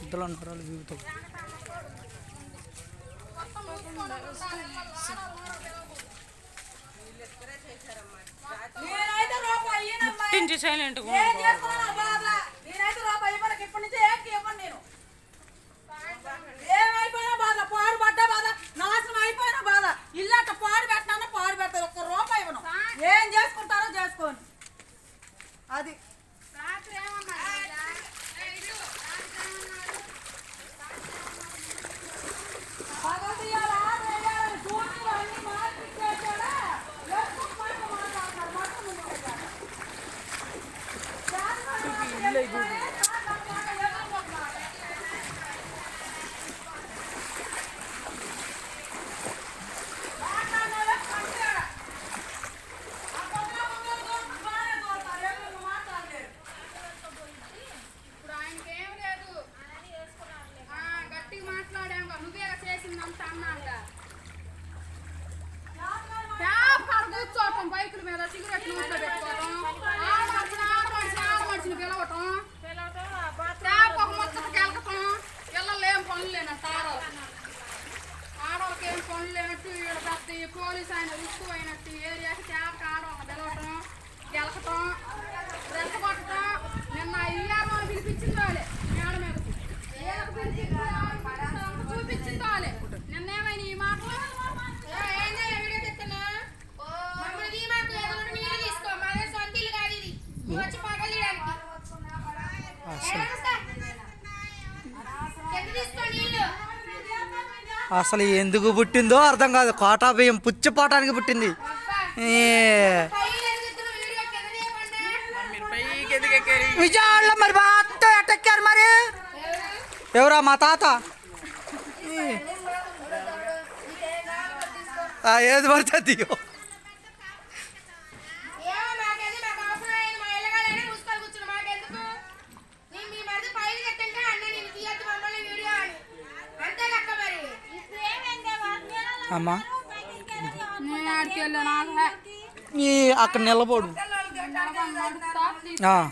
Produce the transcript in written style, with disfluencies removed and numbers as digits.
ఇద్దరు అంటారు జీవితం పుట్టించి సైలెంట్ ఏమైపోయినా బాధ పాడు పడ్డా బాధ నాశనం అయిపోయినా బాధ ఇల్లు అట్ట పాడు పెట్టినా పాడు పెడతారు ఒక్క రూపాయి ఇవ్వను ఏం చేసుకుంటారో చేసుకోండి అది బైకుల మీద సిగరెట్లు పెట్టుకోవడం మనిషిని పిలవటం ఒక ముచ్చటకి వెళ్ళటం పిల్లలు ఏం పనులు లేనట్టు ఆడవాళ్ళకి ఏం పనులు లేనట్టు ఈడ పెద్ద పోలీసు ఆయన రిస్క్ అయినట్టు ఏరియాకి చేపకి ఆడవాళ్ళని పిలవటం గెలకటం రెచ్చగొట్టడం నిన్న ఇయ్యారు పిలిపించింది వాళ్ళే మేడ మీదకి చూపించింది వాళ్ళే నిన్నేమైనా ఈ మాటలు అసలు ఎందుకు పుట్టిందో అర్థం కాదు కోటా బియ్యం పుచ్చిపోవటానికి పుట్టింది విజయవాడలో మరి బాగా ఎట్టెక్కారు మరి ఎవరా మా తాత ఏది పడుతుంది అమ్మా అక్కడ నిలబడు ఏం